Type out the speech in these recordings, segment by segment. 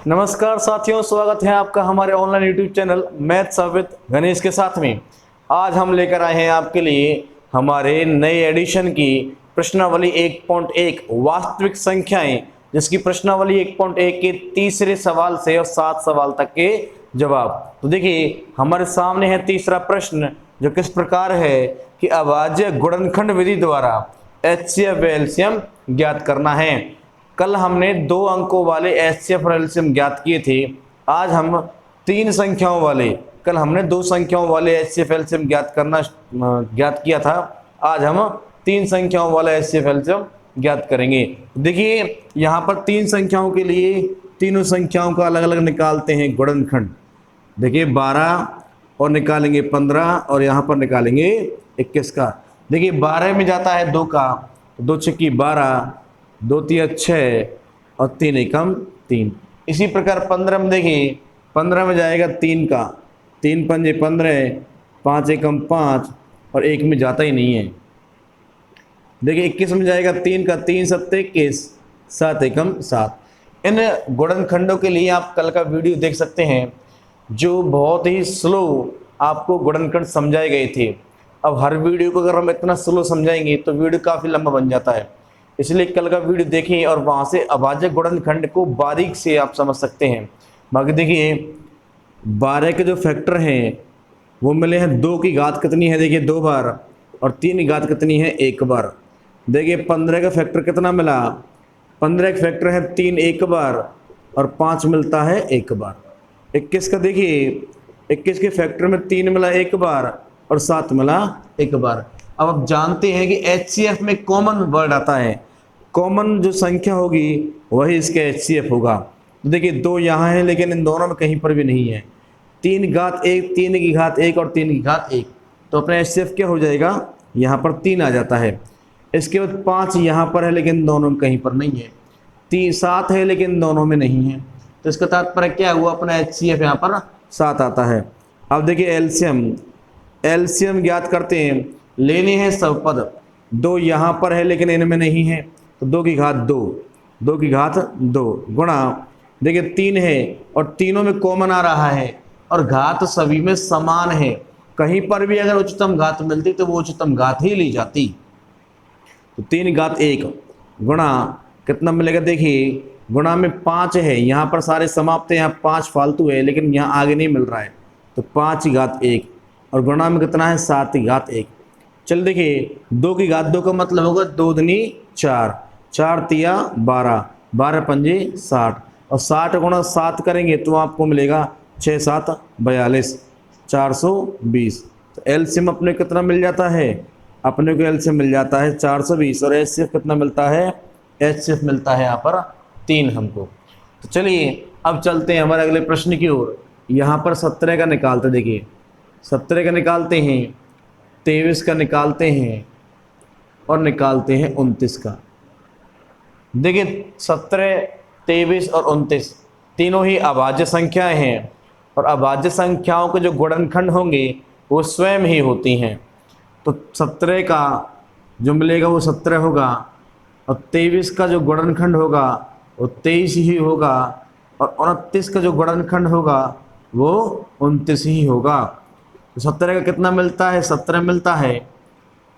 नमस्कार साथियों, स्वागत है आपका हमारे online YouTube channel maths with Ganesh के साथ में। आज हम लेकर आए हैं आपके लिए हमारे नए एडिशन की प्रश्नावली 1.1 वास्तविक संख्याएं, जिसकी प्रश्नावली 1.1 के तीसरे सवाल से और 7 सवाल तक के जवाब। तो देखिए हमारे सामने है तीसरा प्रश्न, जो किस प्रकार है कि अभाज्य गुणनखंड विधि द्वारा एचसीएफ व एलसीएम ज्ञात करना है। कल हमने 2 अंकों वाले एचसीएफ और एलसीएम ज्ञात किए थे। आज हम 3 संख्याओं वाले, कल हमने 2 संख्याओं वाले एचसीएफ एलसीएम ज्ञात किया था। आज हम 3 संख्याओं वाला एचसीएफ एलसीएम ज्ञात करेंगे। देखिए यहाँ पर 3 संख्याओं के लिए तीनों संख्याओं का अलग अलग निकालते हैं गुणनखंड। देखिए 12 और निकालेंगे 15 और यहाँ पर निकालेंगे 21 का। देखिए 12 में जाता है 2 का, 2 छक्की 12, 2 तिया 6 और 3 एकम 3। इसी प्रकार 15 में देखिए 15 में जाएगा 3 का, 3 पंजे 15, 5 एकम 5 और 1 में जाता ही नहीं है। देखिए 21 में जाएगा 3 का, 3 सत्ते 21, 7 एकम 7। इन गुणनखंडों के लिए आप कल का वीडियो देख सकते हैं, जो बहुत ही स्लो आपको गुणनखंड समझाए गए थे। अब हर वीडियो को अगर हम इतना स्लो समझाएंगे तो वीडियो काफ़ी लंबा बन जाता है, इसलिए कल का वीडियो देखें और वहाँ से अभाज्य गुणनखंड को बारीक से आप समझ सकते हैं। बाकी देखिए 12 के जो फैक्टर हैं वो मिले हैं। 2 की घात कितनी है, देखिए 2 बार, और 3 की घात कितनी है, 1 बार। देखिए 15 का फैक्टर कितना मिला, 15 का फैक्टर है 3 1 बार और 5 मिलता है 1 बार। 21 का देखिए 21 के फैक्टर में 3 मिला 1 बार और 7 मिला 1 बार। अब आप जानते हैं कि एचसीएफ में कॉमन वर्ड आता है, कॉमन जो संख्या होगी वही इसका एचसीएफ होगा। तो देखिए 2 यहाँ है लेकिन इन दोनों में कहीं पर भी नहीं है। 3 घात 1, 3 की घात 1 और 3 की घात 1, तो अपना एचसीएफ क्या हो जाएगा, यहाँ पर 3 आ जाता है। इसके बाद 5 यहाँ पर है लेकिन दोनों में कहीं पर नहीं है। 7 है लेकिन दोनों में नहीं है, तो इसका तात्पर्य क्या हुआ, अपना एचसीएफ यहाँ पर 7 आता है। अब देखिए एलसीएम ज्ञात करते हैं। लेने हैं सब पद। 2 यहाँ पर है लेकिन इनमें नहीं है, तो 2 की घात 2, 2 की घात 2 गुणा, देखिए 3 है और तीनों में कॉमन आ रहा है और घात सभी में समान है। कहीं पर भी अगर उच्चतम घात मिलती तो वो उच्चतम घात ही ली जाती। तो 3 घात 1 गुणा कितना मिलेगा, देखिए गुणा में 5 है, यहाँ पर सारे समाप्त है, यहाँ 5 फालतू है लेकिन यहाँ आगे नहीं मिल रहा है, तो 5 की घात 1 और गुणा में कितना है 7 की घात 1। चल देखिए 2 की घात 2 का मतलब होगा 2 दूनी 4, 4 तिया 12, 12 पंजे 60 और 60 गुणा 7 करेंगे तो आपको मिलेगा 6 7 42, 420। तो एलसीएम अपने कितना मिल जाता है, अपने को एलसीएम मिल जाता है 420 और एचसीएफ कितना मिलता है, एचसीएफ मिलता है यहाँ पर 3 हमको। तो चलिए अब चलते हैं हमारे अगले प्रश्न की ओर। यहाँ पर 17 का निकालते, देखिए 17 का निकालते हैं, 23 का निकालते हैं और निकालते हैं 29 का। देखिए 17, 23 और 29 तीनों ही अभाज्य संख्याएं हैं और अभाज्य संख्याओं के जो गुणनखंड होंगे वो स्वयं ही होती हैं। तो 17 का जो मिलेगा वो 17 होगा और 23 का जो गुणनखंड होगा वो 23 ही होगा और 29 का जो गुणनखंड होगा वो 29 ही होगा। तो 17 का कितना मिलता है, 17 मिलता है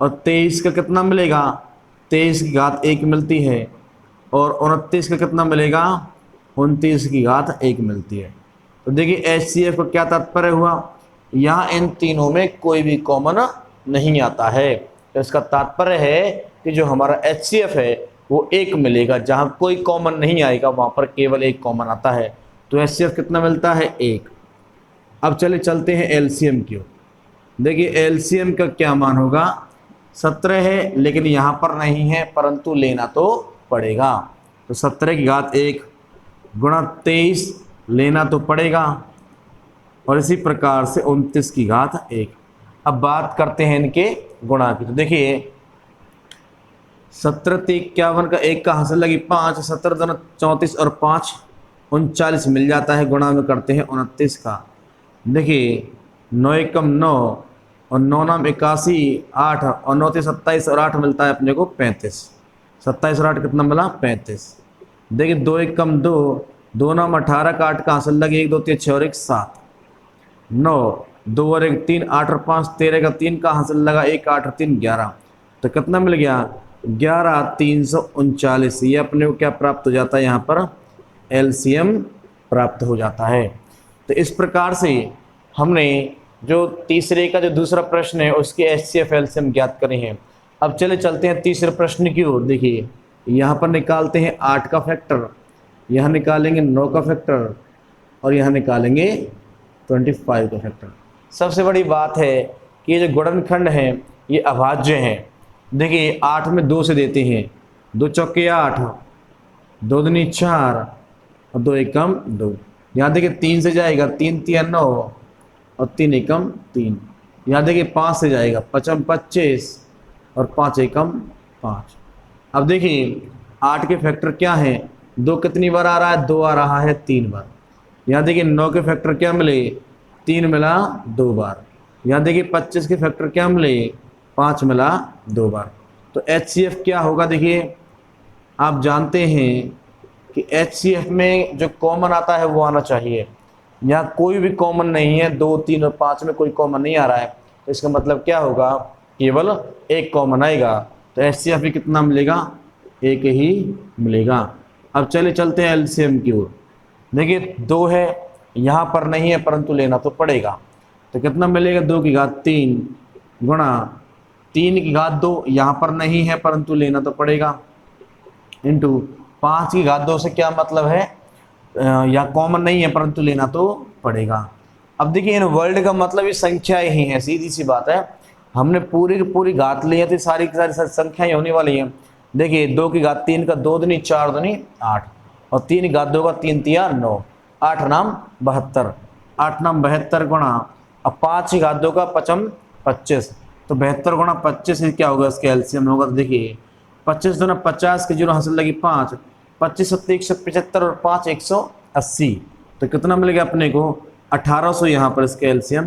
और 23 का कितना मिलेगा, 23 की घात 1 मिलती है और 29 का कितना मिलेगा, 29 की घात 1 मिलती है। तो देखिए एचसीएफ का क्या तात्पर्य हुआ, यहाँ इन तीनों में कोई भी कॉमन नहीं आता है। तो इसका तात्पर्य है कि जो हमारा एचसीएफ है वो 1 मिलेगा, जहाँ कोई कॉमन नहीं आएगा वहाँ पर केवल 1 कॉमन आता है। तो एचसीएफ कितना मिलता है, 1। अब चलते हैं एलसीएम की ओर। देखिए एलसीएम का क्या मान होगा, 17 है लेकिन यहाँ पर नहीं है परंतु लेना तो पड़ेगा। तो 17 की घात 1 गुणा 23 लेना तो पड़ेगा और इसी प्रकार से 29 की घात 1। अब बात करते हैं इनके गुणा की। तो देखिए 17 51 का 1 का हासिल लगी 5, 17 दूना 34 और 5 39 मिल जाता है। गुणा में करते हैं 29 का। देखिए 9 एकम 9 और 9 नाम 81, 8 और 9 से 27 और 8 मिलता है अपने को 35। 27 और 8 कितना मिला, 35। देखिए 2 एकम 2 2 नाम 18 का 8 का हासिल लगे 1 2 3 6 और 1 7, 9 2 और 1 3 8 और 5 13 का 3 का हासिल लगा 1 8 और 3 11, तो कितना मिल गया 11 339। ये अपने को क्या प्राप्त हो जाता है, यहाँ पर एलसीएम प्राप्त हो जाता है। तो इस प्रकार से हमने जो तीसरे का जो दूसरा प्रश्न है उसके एचसीएफ एलसीएम ज्ञात करे हैं। अब चले चलते हैं तीसरे प्रश्न की ओर। देखिए यहाँ पर निकालते हैं 8 का फैक्टर, यहाँ निकालेंगे 9 का फैक्टर और यहाँ निकालेंगे 25 का फैक्टर। सबसे बड़ी बात है कि ये जो गुणनखंड हैं ये अभाज्य हैं। देखिए 8 में 2 से देते हैं, 2 चौके 8, 2 दूनी 4 और 2 एकम 2। यहाँ देखिए 3 से जाएगा, 3 3 9 और 3 एकम 3। यहाँ देखिए 5 से जाएगा, 5 25 और 5 एकम 5। अब देखिए 8 के फैक्टर क्या हैं, 2 कितनी बार आ रहा है, 2 आ रहा है 3 बार। यहाँ देखिए 9 के फैक्टर क्या मिले, 3 मिला 2 बार। यहाँ देखिए 25 के फैक्टर क्या मिले, 5 मिला 2 बार। तो एचसीएफ क्या होगा, देखिए आप जानते हैं कि एचसीएफ में जो कॉमन आता है वो आना चाहिए। यहाँ कोई भी कॉमन नहीं है, 2 3 और 5 में कोई कॉमन नहीं आ रहा है, तो इसका मतलब क्या होगा, केवल एक कॉमन आएगा। तो एचसीएफ भी कितना मिलेगा, एक ही मिलेगा। अब चले चलते हैं एलसीएम की ओर। देखिए 2 है, यहाँ पर नहीं है परंतु लेना तो पड़ेगा। तो कितना मिलेगा, 2 की घात 3 गुणा 3 की घात 2, यहाँ पर नहीं है परंतु लेना तो पड़ेगा, इंटू 5 की घात 2 से क्या मतलब है, या कॉमन नहीं है परंतु लेना तो पड़ेगा। अब देखिए इन वर्ल्ड का मतलब ये संख्याएं ही हैं, सीधी सी बात है। हमने पूरी की पूरी घात ली है तो सारी की सारी संख्याएं होने वाली हैं। देखिए 2 की घात 3 का 2 दूनी 4 दूनी 8 और 3 की घात 2 का 3 3 9, 8 नाम 72, 8 नाम 72 गुणा, अब 5 की घात 2 का 5 25, तो 72 गुणा 25 क्या होगा, इसके एलसीएम होगा। तो देखिए 25 दूना 50 की जीरो हासिल लगी 5, 25 सत्ते 175 और 5 180, तो कितना मिलेगा अपने को 1800। यहाँ पर इसके एलसीएम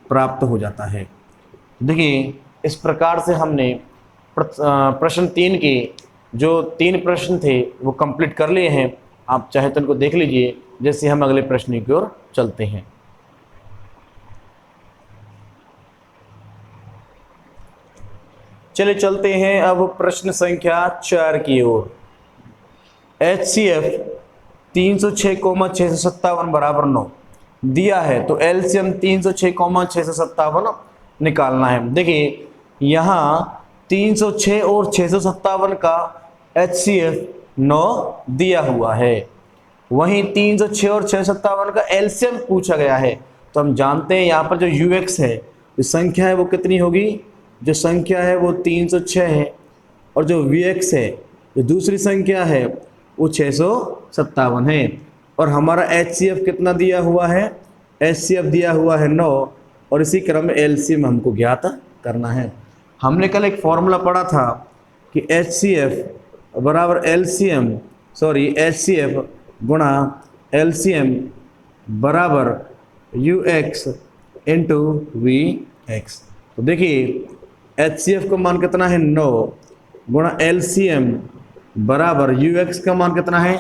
प्राप्त हो जाता है। देखिए इस प्रकार से हमने प्रश्न 3 के जो 3 प्रश्न थे वो कंप्लीट कर लिए हैं। आप चाहे तो इनको देख लीजिए, जैसे हम अगले प्रश्न की ओर चलते हैं। चलिए चलते हैं अब प्रश्न संख्या 4 की ओर। HCF 306,657 बराबर 9 दिया है, तो एलसीएम 306,657 निकालना है। देखिए यहाँ 306 और 657 का HCF 9 दिया हुआ है, वहीं 306 और 657 का एलसीएम पूछा गया है। तो हम जानते हैं यहाँ पर जो यूएक्स है, जो संख्या है वो कितनी होगी, जो संख्या है वो 306 है, और जो वीएक्स है जो दूसरी संख्या है वो 657 है। और हमारा एचसीएफ कितना दिया हुआ है, एचसीएफ दिया हुआ है 9, और इसी क्रम में एलसीएम हमको ज्ञात करना है। हमने कल एक फॉर्मूला पढ़ा था कि एचसीएफ बराबर एचसीएफ गुणा एलसीएम बराबर यूएक्स इंटू वी एक्स। तो देखिए एचसीएफ का मान कितना है 9 गुणा एलसीएम बराबर यूएक्स का मान कितना है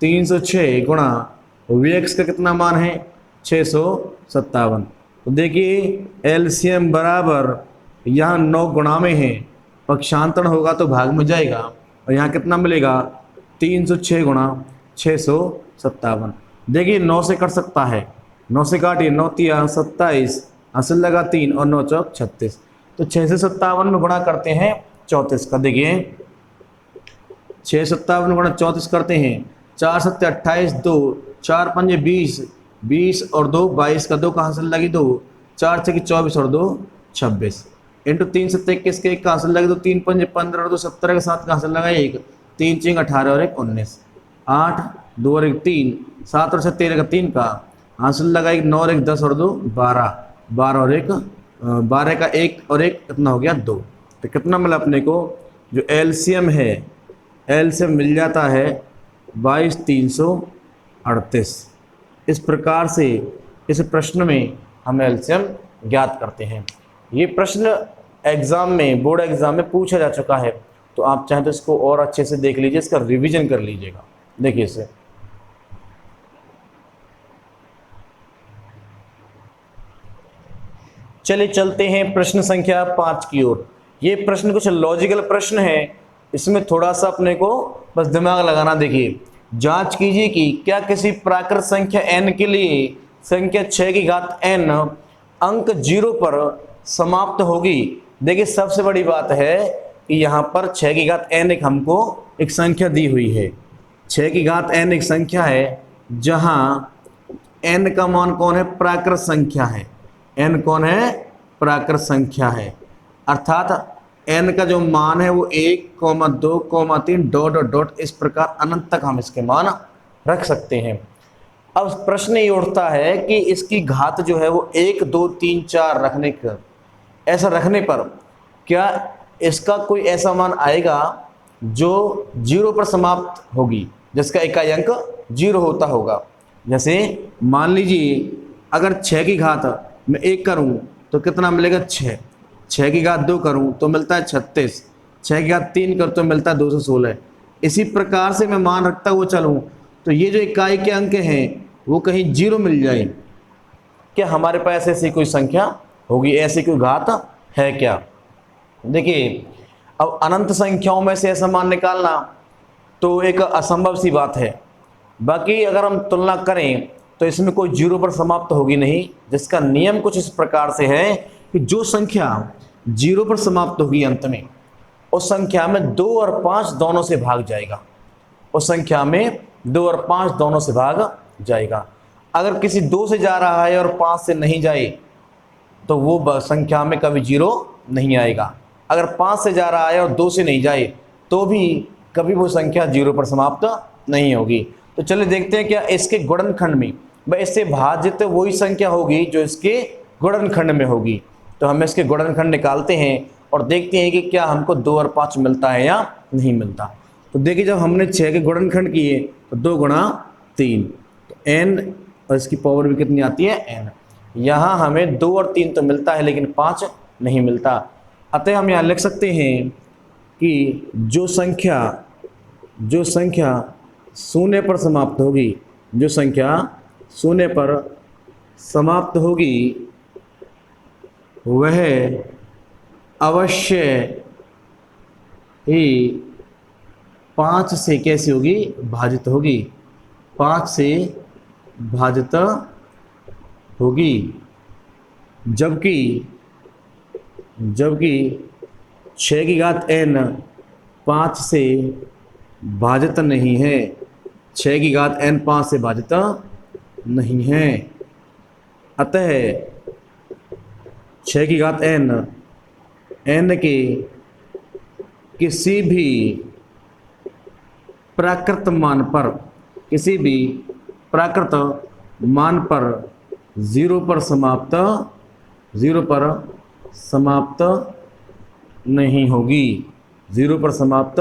306 गुणा वीएक्स का कितना मान है 657। तो देखिए एलसीएम बराबर यहाँ 9 गुणा में है, पक्षांतरण होगा तो भाग में जाएगा, और यहाँ कितना मिलेगा 306 गुणा 657। देखिए 9 से कट सकता है, 9 से काटिए, 9 3 27, हासिल लगा 3 और 9 चौक 36, तो 657 में गुणा करते हैं 34 का। देखिए 657 गुणा 34 करते हैं, 4 7 28, 2 4 5 20, 20 और 2 22 का 2 का हासिल लगी 2, 4 6 24 और 2 26, इंटू 3 7 21 के 1 का हासिल लगे 2, 3 5 15 और 2 17 के 7 का हासिल लगा 1, 3 6 18 और 1 19, 8 2 और 1 3, 7 और 6 13 का 3 का हासिल लगा 1, 9 और 1 10 और 2 12, 12 और 1 12 का 1 और 1 कितना हो गया 2। तो कितना मिला अपने को, जो एलसीएम है, एलसीएम मिल जाता है 22,338। इस प्रकार से इस प्रश्न में हम एलसीएम ज्ञात करते हैं। ये प्रश्न एग्जाम में, बोर्ड एग्जाम में पूछा जा चुका है, तो आप चाहें तो इसको और अच्छे से देख लीजिए, इसका रिवीजन कर लीजिएगा। देखिए इसे चलिए चलते हैं प्रश्न संख्या 5 की ओर। ये प्रश्न कुछ लॉजिकल प्रश्न है, इसमें थोड़ा सा अपने को बस दिमाग लगाना। देखिए, जांच कीजिए कि क्या किसी प्राकृत संख्या n के लिए संख्या 6 की घात n अंक 0 पर समाप्त होगी। देखिए, सबसे बड़ी बात है कि यहाँ पर 6 की घात n एक हमको एक संख्या दी हुई है। 6 की घात n एक संख्या है जहाँ n का मान कौन है? प्राकृत संख्या है। n कौन है? प्राकृत संख्या है। अर्थात n का जो मान है वो 1, 2, 3 डॉट डॉट डॉट इस प्रकार अनंत तक हम इसके मान रख सकते हैं। अब प्रश्न ये उठता है कि इसकी घात जो है वो 1, 2, 3, 4 रखने का, ऐसा रखने पर क्या इसका कोई ऐसा मान आएगा जो 0 पर समाप्त होगी, जिसका इकाई अंक 0 होता होगा। जैसे मान लीजिए अगर 6 की घात मैं 1 करूं तो कितना मिलेगा? 6। 6 की घात 2 करूं तो मिलता है 36। 6 की घात 3 करूं तो मिलता है 216। इसी प्रकार से मैं मान रखता हुआ चलूं तो ये जो इकाई के अंक हैं वो कहीं 0 मिल जाए। क्या हमारे पास ऐसी कोई संख्या होगी? ऐसी कोई घात है क्या? देखिए, अब अनंत संख्याओं में से ऐसा मान निकालना तो एक असंभव सी बात है। बाकी अगर हम तुलना करें तो इसमें कोई 0 पर समाप्त होगी नहीं, जिसका नियम कुछ इस प्रकार से है कि जो संख्या 0 पर समाप्त होगी अंत में, उस संख्या में 2 और 5 दोनों से भाग जाएगा। उस संख्या में 2 और 5 दोनों से भाग जाएगा। अगर किसी 2 से जा रहा है और 5 से नहीं जाए तो वो संख्या में कभी 0 नहीं आएगा। अगर 5 से जा रहा है और 2 से नहीं जाए तो भी कभी वो संख्या 0 पर समाप्त नहीं होगी। तो चलिए देखते हैं क्या इसके गुणनखंड में इससे भाजित वही संख्या होगी जो इसके गुणनखंड में होगी। तो हम इसके गुणनखंड निकालते हैं और देखते हैं कि क्या हमको 2 और 5 मिलता है या नहीं मिलता। तो देखिए, जब हमने 6 के गुणनखंड किए तो 2 गुणा 3 तो n, और इसकी पावर भी कितनी आती है? n। यहाँ हमें 2 और 3 तो मिलता है लेकिन 5 नहीं मिलता। अतः हम यहाँ लिख सकते हैं कि जो संख्या शून्य पर समाप्त होगी, जो संख्या शून्य पर समाप्त होगी वह अवश्य ही 5 से कैसी होगी? भाजित होगी। 5 से भाजित होगी। जबकि 6 की घात n 5 से भाजित नहीं है। 6 की घात n 5 से भाजित नहीं है। अतः 6 की घात n के किसी भी प्राकृत मान पर 0 पर समाप्त नहीं होगी। 0 पर समाप्त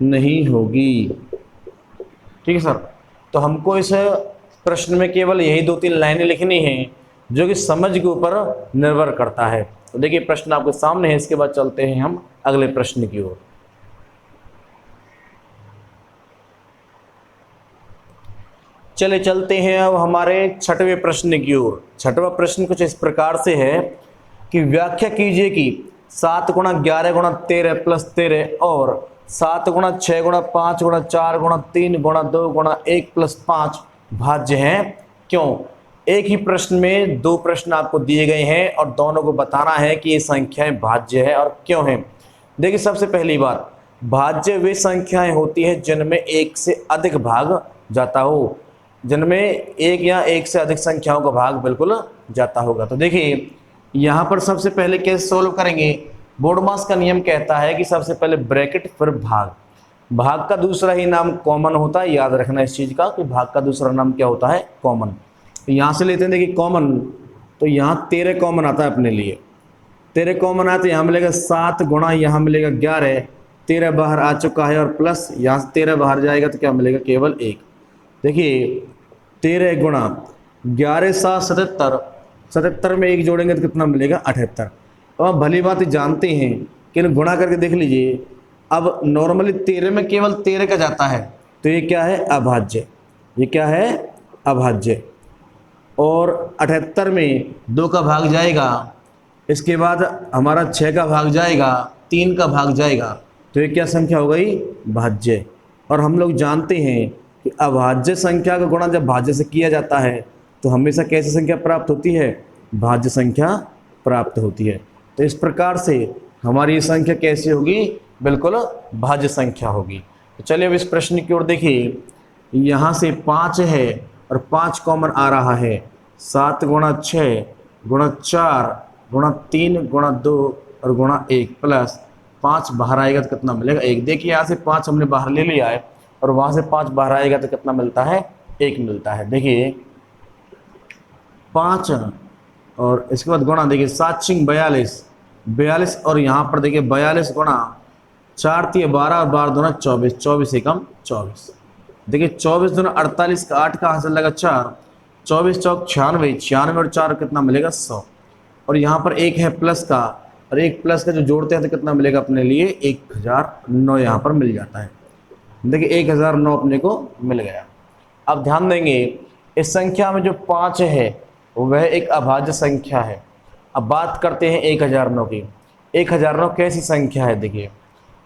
नहीं होगी। ठीक है सर। तो हमको इस प्रश्न में केवल यही 2-3 लाइनें लिखनी हैं जो कि समझ के ऊपर निर्भर करता है। तो देखिए, प्रश्न आपके सामने है। इसके बाद चलते हैं हम अगले प्रश्न की ओर। चले चलते हैं अब हमारे 6वें प्रश्न की ओर। 6वां प्रश्न कुछ इस प्रकार से है कि व्याख्या कीजिए कि 7 गुणा 11 गुणा 13 प्लस 13 और 7 गुणा 6 गुणा 5 गुणा 4 गुणा 3 गुणा 2 गुणा 1 प्लस 5 भाज्य हैं, क्यों? एक ही प्रश्न में 2 प्रश्न आपको दिए गए हैं और दोनों को बताना है कि ये संख्याएं भाज्य है और क्यों है। देखिए, सबसे पहली बात, भाज्य वे संख्याएं होती हैं जिनमें एक से अधिक भाग जाता हो, जिनमें एक या एक से अधिक संख्याओं का भाग बिल्कुल जाता होगा। तो देखिए, यहाँ पर सबसे पहले कैसे सोल्व करेंगे? बोर्डमास का नियम कहता है कि सबसे पहले ब्रैकेट फिर भाग का दूसरा ही नाम कॉमन होता है। याद रखना इस चीज़ का कि भाग का दूसरा नाम क्या होता है? कॉमन। तो यहाँ से लेते हैं, देखिए कॉमन, तो यहाँ 13 कॉमन आता है अपने लिए। 13 कॉमन आया तो यहाँ मिलेगा 7 गुणा यहाँ मिलेगा 11, 13 बाहर आ चुका है और प्लस यहाँ से 13 बाहर जाएगा तो क्या मिलेगा? केवल 1। देखिए, 13 गुणा 11 7 77, 77 में 1 जोड़ेंगे तो कितना मिलेगा? 78। तो आप भली बात जानते हैं कि गुणा करके देख लीजिए। अब नॉर्मली 13 में केवल 13 का जाता है तो ये क्या है? अभाज्य। ये क्या है? अभाज्य। और 78 में 2 का भाग जाएगा, इसके बाद हमारा 6 का भाग जाएगा, 3 का भाग जाएगा, तो ये क्या संख्या हो गई? भाज्य। और हम लोग जानते हैं कि अभाज्य संख्या का गुणा जब भाज्य से किया जाता है तो हमेशा कैसी संख्या प्राप्त होती है? भाज्य संख्या प्राप्त होती है। तो इस प्रकार से हमारी ये संख्या कैसी होगी? बिल्कुल भाज्य संख्या होगी। तो चलिए अब इस प्रश्न की ओर देखिए। यहाँ से 5 है और 5 कॉमन आ रहा है। 7 गुणा 6 गुणा 4 गुणा 3 गुणा 2 और गुणा 1 प्लस 5 बाहर आएगा तो कितना मिलेगा? 1। देखिए यहाँ से 5 हमने बाहर ले लिया है और वहाँ से 5 बाहर आएगा तो कितना मिलता है? 1 मिलता है। देखिए 5 और इसके बाद गुणा, देखिए 7 छिंग 42 और यहाँ पर देखिए 42 गुणा 4 3 12 और 12 दूना 24, 24 एकम 24। देखिए 24 दूना 48 का 8 कहाँ से लगा? 4, 24 चौक 96, 96 और 4 कितना मिलेगा? 100। और यहाँ पर 1 है प्लस का, और 1 प्लस का जो जोड़ते हैं तो कितना मिलेगा अपने लिए? 1009 यहाँ पर मिल जाता है। देखिए 1009 अपने को मिल गया। अब ध्यान देंगे इस संख्या में जो 5 है वह एक अभाज्य संख्या है। अब बात करते हैं 1009 की। 1009 कैसी संख्या है? देखिए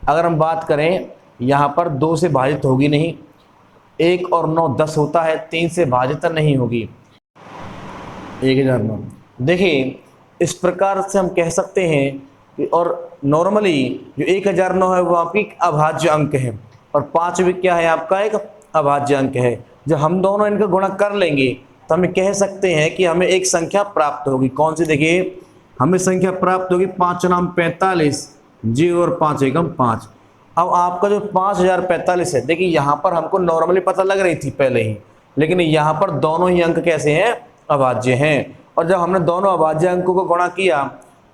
अगर हम बात करें यहाँ पर 2 से भाजित होगी नहीं, 1 और 9 10 होता है, 3 से भाजित नहीं होगी 1009। देखिए इस प्रकार से हम कह सकते हैं कि, और नॉर्मली जो 1009 है वो आपकी अभाज्य अंक है और 5 भी क्या है? आपका एक अभाज्य अंक है। जब हम दोनों इनका गुणा कर लेंगे तो हमें कह सकते हैं कि हमें एक संख्या प्राप्त होगी। कौन सी? देखिए हमें संख्या प्राप्त होगी 5 नाम 45 जी और 5 एकम 5। अब आपका जो 5045 है, देखिए यहाँ पर हमको नॉर्मली पता लग रही थी पहले ही, लेकिन यहाँ पर दोनों ही अंक कैसे हैं? अभाज्य हैं। और जब हमने दोनों अभाज्य अंकों को गुणा किया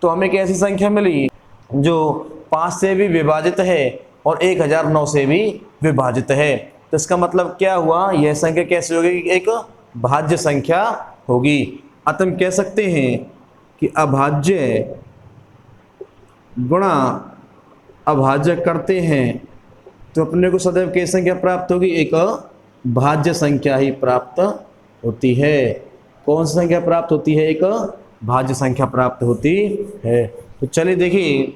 तो हमें एक ऐसी संख्या मिली जो 5 से भी विभाजित है और 1009 से भी विभाजित है। तो इसका मतलब क्या हुआ? यह संख्या कैसी होगी? एक भाज्य संख्या होगी। अतः हम कह सकते हैं कि अभाज्य गुणा अभाज्य करते हैं तो अपने को सदैव कैसी संख्या प्राप्त होगी? एक भाज्य संख्या ही प्राप्त होती है। कौन सी संख्या प्राप्त होती है? एक भाज्य संख्या प्राप्त होती है। तो चलिए देखिए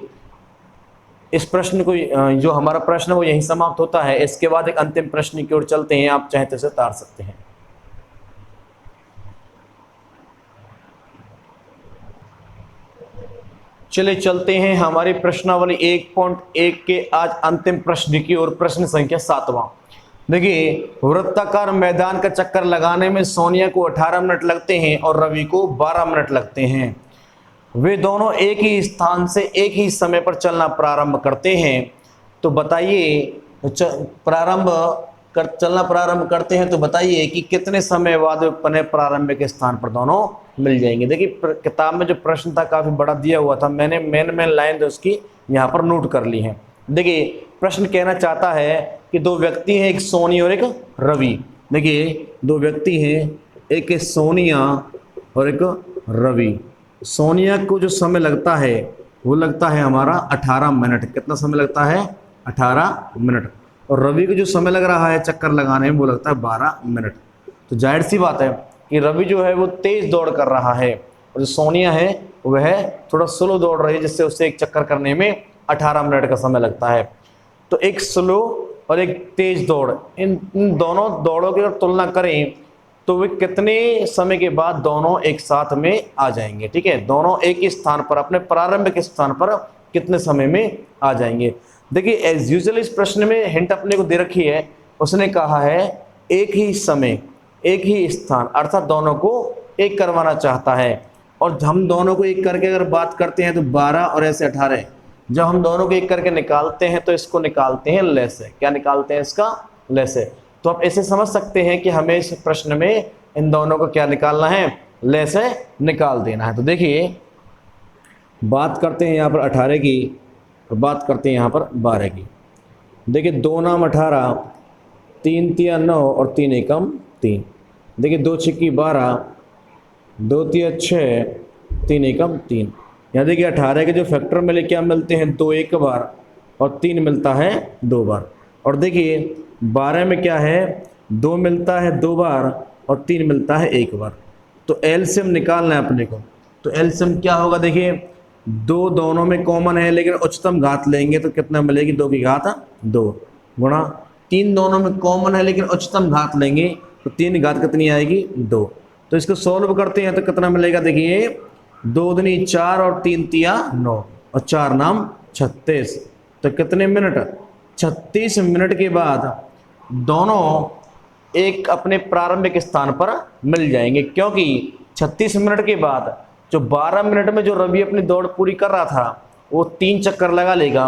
इस प्रश्न को, जो हमारा प्रश्न है वो यहीं समाप्त होता है। इसके बाद एक अंतिम प्रश्न की ओर चलते हैं। आप चाहें तो इसे तार सकते हैं। चलिए चलते हैं हमारी प्रश्नावली 1.1 के आज अंतिम प्रश्न की ओर। प्रश्न संख्या 7वां। देखिए वृत्ताकार मैदान का चक्कर लगाने में सोनिया को 18 मिनट लगते हैं और रवि को 12 मिनट लगते हैं। वे दोनों एक ही स्थान से एक ही समय पर चलना प्रारंभ करते हैं। तो बताइए चलना प्रारंभ करते हैं तो बताइए कि कितने समय बाद पुनः प्रारंभिक स्थान पर दोनों मिल जाएंगे। देखिए किताब में जो प्रश्न था काफ़ी बड़ा दिया हुआ था, मैंने मेन लाइन तो उसकी यहाँ पर नोट कर ली है। देखिए प्रश्न कहना चाहता है कि 2 व्यक्ति हैं, एक सोनी और एक रवि। देखिए 2 व्यक्ति हैं, एक सोनिया और एक रवि। सोनिया को जो समय लगता है वो लगता है हमारा 18 मिनट। कितना समय लगता है? 18 मिनट। और रवि को जो समय लग रहा है चक्कर लगाने में वो लगता है 12 मिनट। तो जाहिर सी बात है कि रवि जो है वो तेज दौड़ कर रहा है और जो सोनिया है वह थोड़ा स्लो दौड़ रही है, जिससे उससे एक चक्कर करने में 18 मिनट का समय लगता है। तो एक स्लो और एक तेज दौड़, इन दोनों दौड़ों की अगर तुलना करें तो वे कितने समय के बाद दोनों एक साथ में आ जाएंगे? ठीक है, दोनों एक ही स्थान पर अपने प्रारंभिक स्थान पर कितने समय में आ जाएंगे? देखिए एज यूजुअल इस प्रश्न में हिंट अपने को दे रखी है। उसने कहा है एक ही समय एक ही स्थान, अर्थात दोनों को एक करवाना चाहता है। और हम दोनों को एक करके अगर बात करते हैं तो 12 और ऐसे 18, जब हम दोनों को एक करके निकालते हैं तो इसको निकालते हैं लैसे। क्या निकालते हैं? इसका लैसे। तो आप ऐसे समझ सकते हैं कि हमें इस प्रश्न में इन दोनों को क्या निकालना है? लैसे निकाल देना है। तो देखिए बात करते हैं यहाँ पर 18 की और बात करते हैं यहाँ पर 12 की। देखिए 2 नाम 18, 3 तिया 9 और 3 एकम 3। देखिए 2 छिक्की 12, 2 तिया 6, 3 एकम 3। यहाँ देखिए 18 के जो फैक्टर मिले क्या मिलते हैं? 2 एक बार और 3 मिलता है 2 बार। और देखिए 12 में क्या है? 2 मिलता है 2 बार और 3 मिलता है 1 बार। तो एलसीएम निकालना है अपने को। तो एलसीएम क्या होगा, देखिए दो दोनों में कॉमन है लेकिन उच्चतम घात लेंगे तो कितना मिलेगी, 2 की घात 2 गुणा 3 दोनों में कॉमन है लेकिन उच्चतम घात लेंगे तो 3 की घात कितनी आएगी, 2। तो इसको सॉल्व करते हैं तो कितना मिलेगा, देखिए 2 दूनी 4 और 3 तिया 9 और 4 नाम 36। तो कितने मिनट, 36 मिनट के बाद दोनों एक अपने प्रारंभिक स्थान पर मिल जाएंगे, क्योंकि 36 मिनट के बाद जो 12 मिनट में जो रवि अपनी दौड़ पूरी कर रहा था वो 3 चक्कर लगा लेगा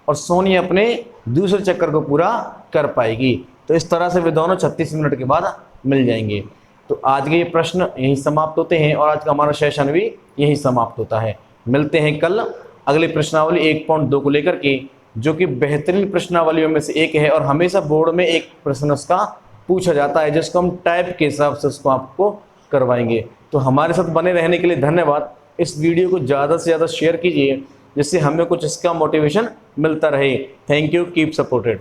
और सोनी अपने दूसरे चक्कर को पूरा कर पाएगी। तो इस तरह से वे दोनों 36 मिनट के बाद मिल जाएंगे। तो आज के ये प्रश्न यहीं समाप्त होते हैं और आज का हमारा सेशन भी यहीं समाप्त होता है। मिलते हैं कल अगली प्रश्नावली 1.2 को लेकर के, जो कि बेहतरीन प्रश्नावलियों में से एक है और हमेशा बोर्ड में एक प्रश्न उसका पूछा जाता है, जिसको हम टाइप के हिसाब से उसको आपको करवाएंगे। तो हमारे साथ बने रहने के लिए धन्यवाद। इस वीडियो को ज़्यादा से ज़्यादा शेयर कीजिए जिससे हमें कुछ इसका मोटिवेशन मिलता रहे। Thank you, keep supported.